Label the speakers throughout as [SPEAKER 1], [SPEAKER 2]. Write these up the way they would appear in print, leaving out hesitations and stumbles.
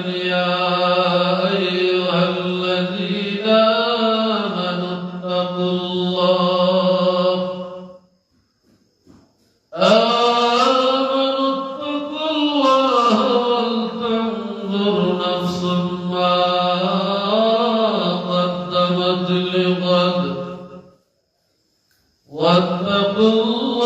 [SPEAKER 1] يا أيها الذين آمنوا اتقوا الله ولتنظر نفس ما قدمت لغد واتقوا الله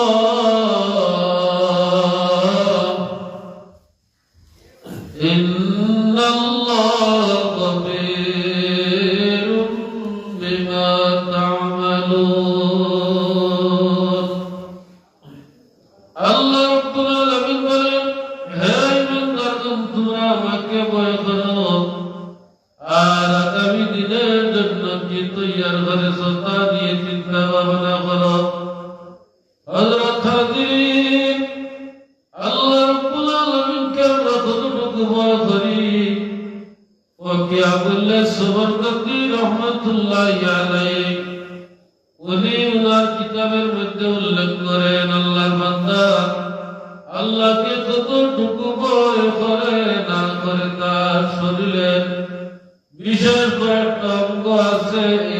[SPEAKER 1] إن الله خبير بما تعملون আল্লাহ রাব্বুল আলামিন বলেন, হে ইমানদারগণ, তোমরা আমাকে ভয় করো আর আগামী দিনের জন্য কি তৈয়ার করেছ তা নিয়ে চিন্তা ভাবনা করো। হযরত হাজির, আল্লাহ রাব্বুল আলামিনকে আমরা কতটুকু ভয় করি ও কিয়ামুল্লাহ সুবরকাতি রহমাতুল্লাহি আলাইহি উনি উনার কিতাবের মধ্যে উল্লেখ করেন, আল্লাহর বান্দা আল্লাহকে কতটুকু ভয় করে না করে তার শরীরের বিশেষ কয়েকটা অঙ্গ আছে। এই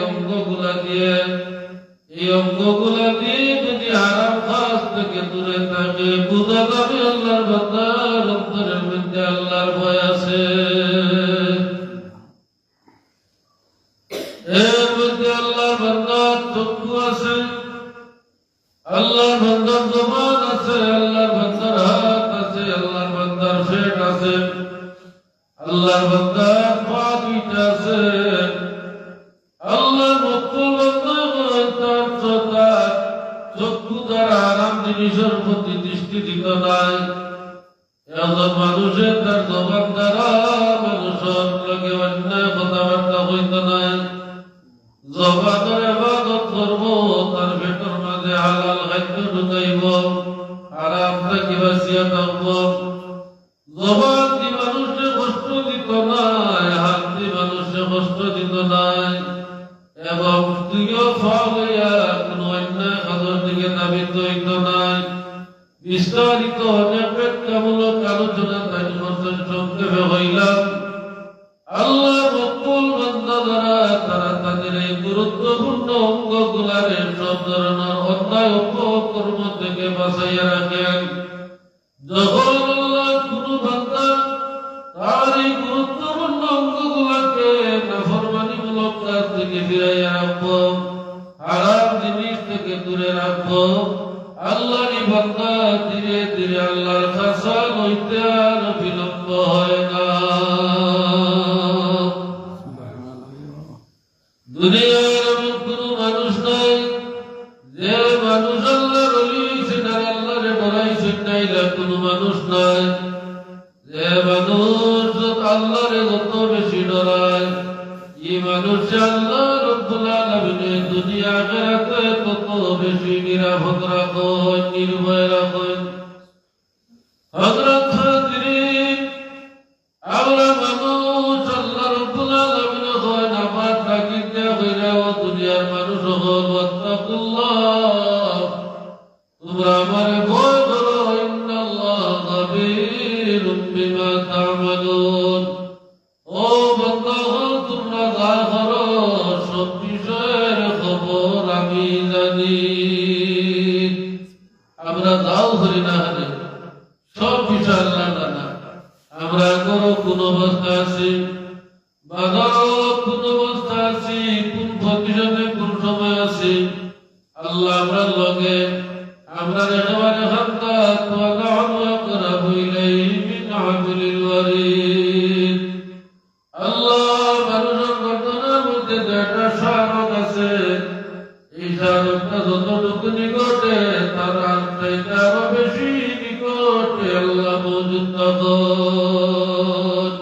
[SPEAKER 1] অঙ্গগুলা দিয়ে যদি হারাম কাজ থেকে দূরে থাকে, বুঝা যাবে আল্লাহর বান্দার অন্তরের মধ্যে আল্লাহর ভয় আছে। এর মধ্যে আল্লাহর বান্দার চক্ষু আছে, আল্লাহর বান্দার জবান আছে, আল্লাহর বান্দার হাত আছে, আল্লাহর বান্দার পেট আছে, আল্লাহর বান্দার পা দুইটা আছে। আল্লাহর মকবুল বান্দা তার চক্ষু দ্বারা হারাম জিনিসের প্রতি দৃষ্টি দিত নাই। একজন মানুষের তার জবান দ্বারা মানুষের লগে অন্যায় কথাবার্তা হইত নাই। জবানের ইবাদত করব, তার পেটের মাঝে হালাল খাদ্য ঢুকাইব, হারাম থেকে বাঁচিয়া থাকব। জবান দিয়ে মানুষকে কষ্ট দিত নাই, হাত দিয়ে মানুষকে কষ্ট দিত নাই, এবং তুইও ফাওয়া কোন অন্যায় কাজের দিকে ধাবিত হইত নাই। বিস্তারিত অনেক ব্যাখ্যামূলক আলোচনা তাই করছেন, সংক্ষেপে হইলাম আল্লাহ মকবুল বান্দা যারা তারা তাদের এই গুরুত্বপূর্ণ অঙ্গগুলার সব ধরনের অন্যায় অপকর্ম থেকে বাঁচাইয়া রাখেন। যখন আল্লাহ কোন বান্দা তার এই গুরুত্বপূর্ণ অঙ্গগুলাকে নাফরমানিমূলক কাজ থেকে ফিরাইয়া রাখবো, হারাম জিনিস থেকে দূরে রাখবো, আল্লাহর বান্দা ধীরে ধীরে আল্লাহর কাছে হইতে আর বিলম্ব হয় না। দুনিয়ার এমন কোন মানুষ নাই যে মানুষ আল্লাহর ওলি হইছেন আর আল্লাহরে ডরাইছেন না, এরা কোন মানুষ নাই যে মানুষ আল্লাহরে যত বেশি ডরায়, এই মানুষ আল্লাহ রাব্বুল আলামিনের দুনিয়া আখিরাতে তত বেশি নিরাপদ রাখেন, নির্ভয় রাখেন। হযরত হাজিরিন, আমরা মানুষ আল্লাহ রাব্বুল আলামিনের হয় নামাজ তাকিদ দেয়া কইরা ও দুনিয়ার মানুষ হল ওয়াত্তাকুল্লাহ, তোমরা আমারে ভয় করো, ইন্নাল্লাহ খাবীরুম বিমা তা'মালুন। ও বান্দা, তোমরা যা করো সব বিষয়ের খবর আমি জানি। আমরা যাও করি না হারে সব বিষয় আল্লাহ জানা। আমরা করো কোন অবস্থা আছি, বাজারও কোন অবস্থা আছি, কোন পজিশনে কোন সময় আছি, আল্লাহ আমরা লগে আমরা একেবারে হামদা তোয়ালা করা হইলেই মিন হাবলিল ওয়ারিদ। আল্লাহ মানুষের ঘটনার মধ্যে একটা স্মারক আছে, এই স্মারকটা যতটুকু নিকটে তার চাইতে আরো বেশি নিকটে আল্লাহ মওজুদ থাকেন।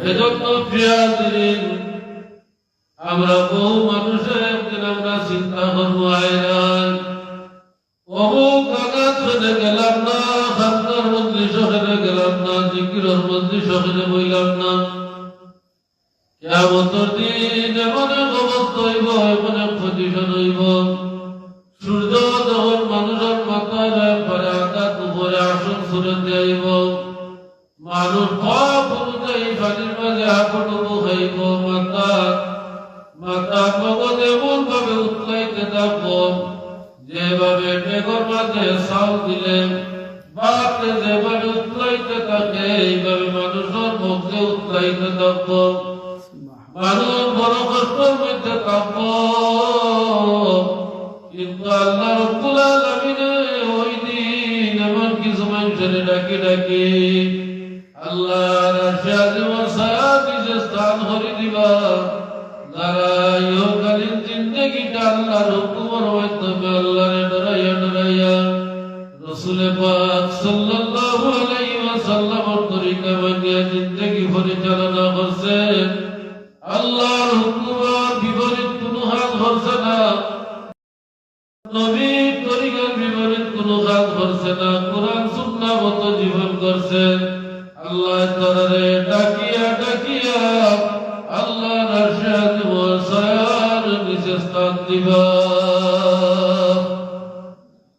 [SPEAKER 1] এজন্য প্রিয়াদিন, আমরা বহু মানুষের একদিন আমরা চিন্তা করবো আয়রান অমুক আঘাত শুনে গেলাম না, খান্দার মন্দির শহরে গেলাম না, জিকিরের মন্দির শহরে বইলাম না। কিয়ামতের দিন এমন এক অবস্থা হইব, এমন এক পজিশন হইব, সূর্য যখন মানুষের মাথায় পরে আঘাত উপরে আসন ছুড়ে দেব, মানুষ মাঝে হাঁটুডুবু খাইব, মাথা মগজ এমন ভাবে উতলাইতে থাকবো যেভাবে টেগর মাঝে চাউল দিলে বাপে যেভাবে উতলাইতে থাকে এইভাবে মানুষের মধ্যে উতলাইতে থাকবো। মানুষ বড় কষ্টের মধ্যে থাকবো, কিন্তু আল্লাহ রব্বুল আলামিনে ওই দিন এমন কিছু মানুষের ডাকি ডাকি আল্লাহর আরশে আজিমের ছায়া নিজে স্থান করে দিবা, যারা ইহকালীন জিন্দেগিটা আল্লাহর হুকুমের মাধ্যমে আল্লাহরে ডরাইয়া ডরাইয়া রাসূলে পাক সাল্লাল্লাহু আলাইহি ওয়াসাল্লামের তরিকা মানিয়া জিন্দেগি পরিচালনা করছে। আল্লাহর হুকুমের বিপরীত কোনো কাজ করছে না, নবীর তরিকার বিপরীত কোনো কাজ করছে না, কোরআন সুন্নাহ মতো জীবন করছে। আল্লাহ তাআলারে ডাকিয়া ডাকিয়া আল্লাহর আরশে আজিমের ছায়ার নিচে স্থান দিবা।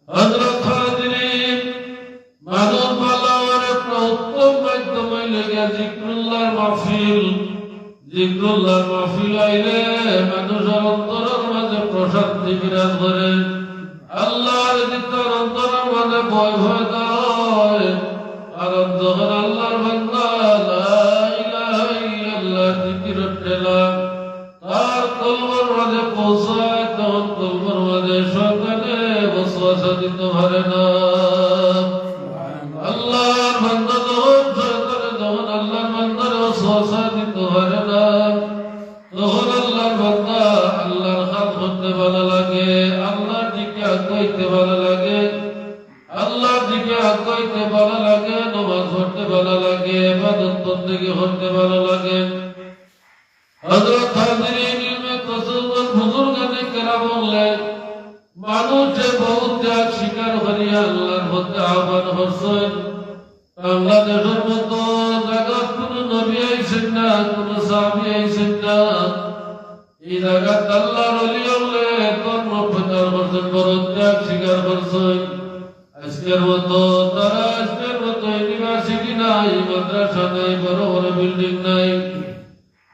[SPEAKER 1] হযরত হাজিরিন, মানব পালাওয়ার একটা উত্তম মাধ্যম হইলে গিয়া জিক্রুল্লাহর মাহফিল। জিক্রুল্লাহর মাহফিল আইলে মানুষের অন্তরের মাঝে প্রশান্তি বিরাজ করে। আল্লাহর জিকির অন্তরের মাঝে ভয় ভয় দেয়, কারণ যখন আল্লাহর বান্দা লা ইলাহা ইল্লাল্লাহ জিকিরের ঠেলা তার কলবের মাঝে পৌঁছায়, তখন কলবের মাঝে শয়তানে ওয়াসওয়াসা দিতে পারে না। আল্লাহর বান্দা যখন আল্লাহর বান্দারে ওয়াসওয়াসা দিতে পারে না, তখন আল্লাহর বান্দা আল্লাহর কাজ করতে ভালো লাগে, আল্লাহর দিকে আগাইতে ভালো লাগে, আল্লাহর দিকে আগাইতে ভালো লাগে, নামাজ পড়তে ভালো লাগে, ইবাদত বন্দেগি করতে ভালো লাগে। হযরত হাজিরিন ইলমে তাসাউফ বুজুর্গানে কেরাম বললেন, মানুষ যে বহুত ত্যাগ স্বীকার করিয়া আল্লাহর পথে আহ্বান করছেন। বাংলাদেশের মতো জায়গাত কোনো নবী আইছেন না, কোনো সাহাবী আইছেন না। এই জায়গাত আল্লাহর ওলি হলে কর্ম প্রচার করছেন, বড় ত্যাগ স্বীকার করছেন। আজকের মতো ইউনিভার্সিটি নাই, মাদ্রাসা নাই, বড় বড় বিল্ডিং নাই।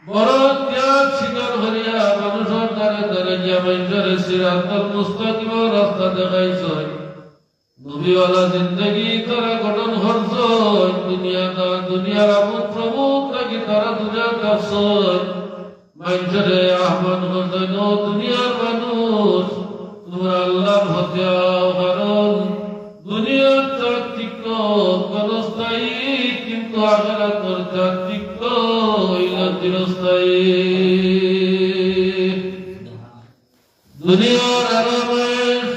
[SPEAKER 1] বড় ত্যাগ স্বীকার করিয়া মানুষের দ্বারে দ্বারে গিয়া মানুষের সিরাতুল মুস্তাকিমের রাস্তা দেখাইছেন। নবীওয়ালা জিন্দগি তারা গঠন করছেন। দুনিয়ার আমোদ প্রমোদ নাকি তারা দুনিয়ার কাছেন। মানুষের আহ্বান করছেন, ও দুনিয়ার মানুষ, তোমরা আল্লাহর পথে আও, কারণ দুনিয়ার চাকচিক্য ক্ষণস্থায়ী, কিন্তু আখিরাতের চাকচিক্য হইল চিরস্থায়ী। দুনিয়ার আরামায়েশ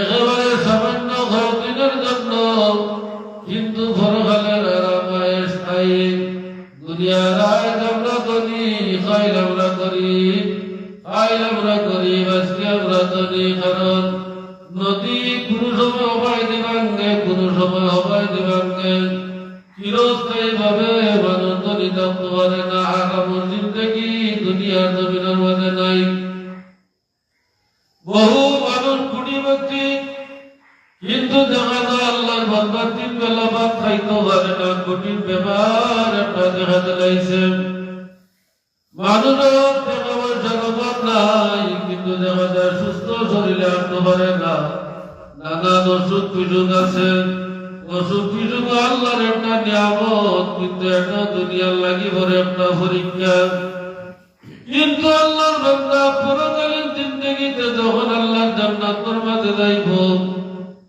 [SPEAKER 1] একেবারে সামান্য কয়েকদিনের জন্য, কিন্তু পরকালের আরামায়েশ স্থায়ী। দুনিয়ার আয় আমরা করি, খাইল আমরা করি, খাইল আমরা করি, আজকে আমরা করি, কারণ নদী কোনো সময় হবাই দিবাঙ্গে, কোনো সময় হবাই দিবাঙ্গে। চিরস্থায়ী ভাবে মানুষ ধনী থাকতে পারে না। আগামীর জিন্দেগি দুনিয়ার জমিনের মাঝে নাই। বহু মানুষ কোটিপতি, কিন্তু দেখা যায় আল্লাহর বান্দা 3 বেলা ভাত খাইতে পারে না। কঠিন ব্যাপার একটা দেখা দিলাইছে। মানুষের টাকা পয়সার অভাব নাই, কিন্তু দেখা যায় সুস্থ শরীরে আনতে পারে না। নানান অসুখ বিসুখ আছে। অসুখ বিসুখ আল্লাহর একটা নিয়ামত, কিন্তু এটা দুনিয়ার লাগি পরে একটা পরীক্ষা। কিন্তু আল্লাহর বান্দা পরকালীন জিন্দেগিতে যখন আল্লাহর জান্নাতের মাঝে যাইব,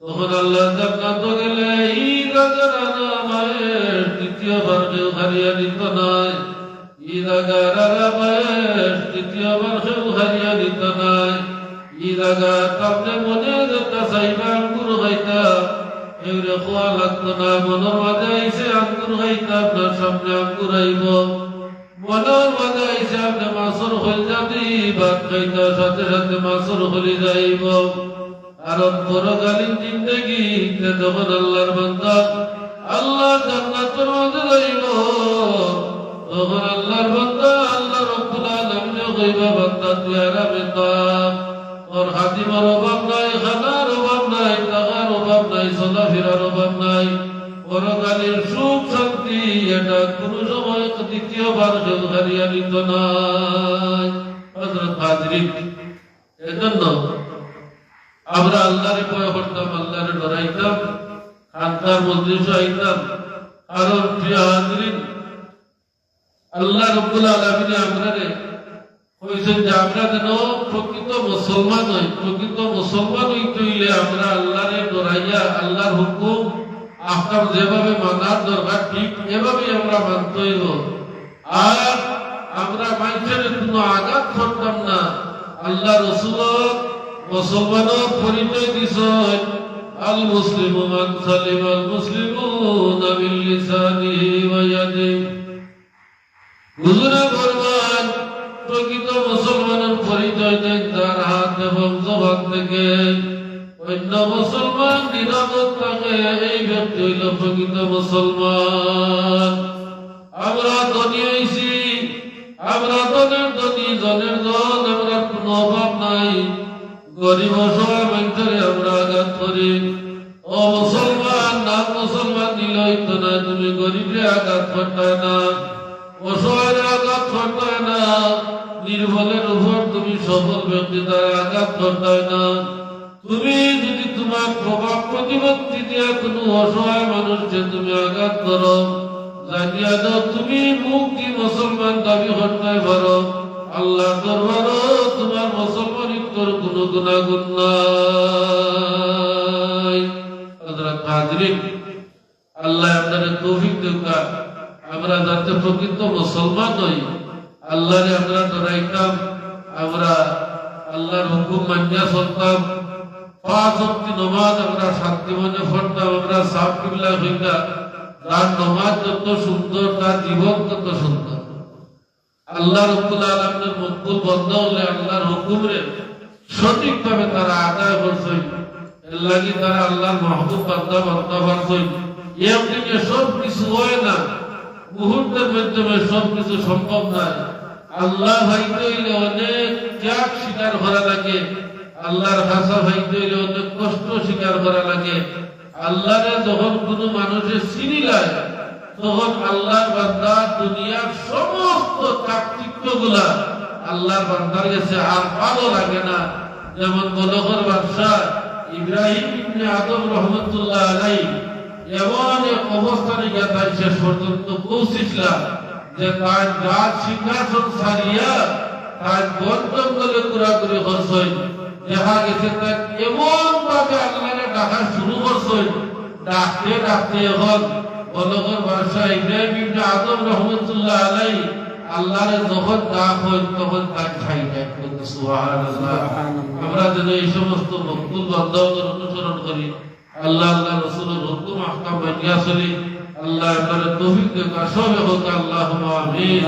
[SPEAKER 1] তখন আল্লাহর জান্নাত গেলে এই রাজার আরামায়েশ দ্বিতীয়বার কেউ হারিয়ে নিত নাই। এই রাজার আরামায়েশ দ্বিতীয়বার কেউ হারিয়ে নিত নাই। এই রাজা আপনি মনে যেটা চাইবা আঙ্গুর খাইতা, এগুলো খোয়া লাগতো না। মনের মাঝে আইসে আঙ্গুর খাইতা, আপনার সামনে আঙ্গুর আইব। মনের মাঝে আইসে আপনি মাছর খোলজা দিই ভাত খাইতা, সাথে সাথে মাছর খলি যাইব। কারণ পরকালীন জিন্দেগি যখন আল্লাহর বান্দা আল্লাহর জান্নাতের মাঝে যাইব, তখন আল্লাহর বান্দা আল্লাহ রাব্বুল আলামিন কইবা, বান্দা তুই আরামে থাক, তোর খাদিমের অভাব নাই, খানার অভাব নাই, টাকার অভাব নাই, চলাফেরার অভাব নাই। পরকালীন সুখ শান্তি এটা কোনো সময় দ্বিতীয়বার কেউ হারিয়ে নিত না। হযরত হাজরিন, এজন্য আমরা আল্লাহরে ভয় করতাম, আল্লাহরে ডরাইতাম, খানকার মজলিসে আইতাম। কারণ প্রিয় হাজরিন, আল্লাহ রাব্বুল আলামিন আমরারে কইছেন যে আমরা যেন প্রকৃত মুসলমান হই। প্রকৃত মুসলমান হইতে হইলে আমরা আল্লাহরে ডরাইয়া আল্লাহর হুকুম আহকাম যেভাবে মানার দরকার ঠিক এভাবে আমরা মানতে হইব। আর আমরা মানুষের কোনো আঘাত করতাম না। আল্লাহ রাসূল মুসলমানের পরিচয় দিছেন, আল মুসলিমু মান সালিমাল মুসলিমুনা মিন লিসানিহি ওয়া ইয়াদিহি। হুজুরে ফরমান, প্রকৃত মুসলমানের পরিচয় দেন তার হাত এবং জবান থেকে। অন্য মুসলমান নিরাপদ থাকে, এই ব্যক্তি হইল প্রকৃত মুসলমান। আমরা ধনী হইছি, আমরা ধনের ধনী, জনের জন, আমরা কোনো অভাব নাই। গরিব অসহায় মানুষের আমরা আঘাত করি। ও মুসলমান, নাম মুসলমান দিল হইতো না, তুমি গরিবরে আঘাত করতে না, অসহায়ের আঘাত করতে না, নির্বলের উপর তুমি সফল ব্যক্তি দ্বারা আঘাত করতে না। তুমি যদি তোমার প্রভাব প্রতিপত্তি দিয়ে কোনো অসহায় মানুষকে তুমি আঘাত করো, জানিয়া দাও তুমি মুক্তি মুসলমান দাবি করতে পারো, আল্লাহ দরবারও তোমার মুসলমানিত্বর কোনো গুণাগুণ নাই। হযরত হাজরিন, আল্লাহ আপনাদের তৌফিক দেন, আমরা যাতে প্রকৃত মুসলমান হই, আল্লাহরে আমরা ডরাইতাম, আমরা আল্লাহর হুকুম মানিয়া চলতাম, পাঁচ ওয়াক্ত নামাজ আমরা শান্তি মনে পড়তাম, আমরা সাফ কিবলা হইতাম। তার নামাজ যত সুন্দর, তার জীবন তত সুন্দর। আল্লাহ রাব্বুল আলামিনের মকবুল বান্দা হলে আল্লাহর হুকুমে সঠিকভাবে তারা আদায় করছে, এর লাগি তারা আল্লাহর মাহবুব বান্দা বান্দা করছে। এমনি সব কিছু হয় না, মুহূর্তের মাধ্যমে সবকিছু সম্ভব নয়। আল্লাহ ভাইতে হইলে অনেক ত্যাগ স্বীকার করা লাগে, আল্লাহর ভাষা ভাইতে হইলে অনেক কষ্ট স্বীকার করা লাগে। আল্লাহরে যখন কোনো মানুষের চিনি লাগে, তখন আল্লাহর বান্দা দুনিয়ার সমস্ত চাকচিক্য গুলা আল্লাহর বান্দার কাছে আর ভালো লাগে না। যেমন মলকের বাদশা ইব্রাহিম ইবনে আদম রহমতুল্লাহ আলাইহি এমন এক অবস্থানে গিয়ে তাই শেষ পর্যন্ত পৌঁছেছিলাম যে তার রাজ সিংহাসন ছাড়িয়া তার বন জঙ্গলে ঘোরাঘুরি করছেন। দেখা গেছে তার এমন ভাবে আল্লাহরে ডাকা শুরু করছেন, ডাকতে ডাকতে এখন বলকের বাদশা ইব্রাহিম ইবনে আদম রহমতুল্লাহ আলাইহি আল্লাহরে যখন ডাক হয় তখন তার ঠাই ত্যাগ করতে। সুবহানাল্লাহ। আমরা যেন এই সমস্ত মকবুল বান্দাদের অনুসরণ করি, আল্লাহ আল্লাহ রাসূলের হুকুম আহকাম মানিয়া চলি। আল্লাহ আপনাদের তৌফিক দেন, সবে হোক। আল্লাহুম্মা আমিন।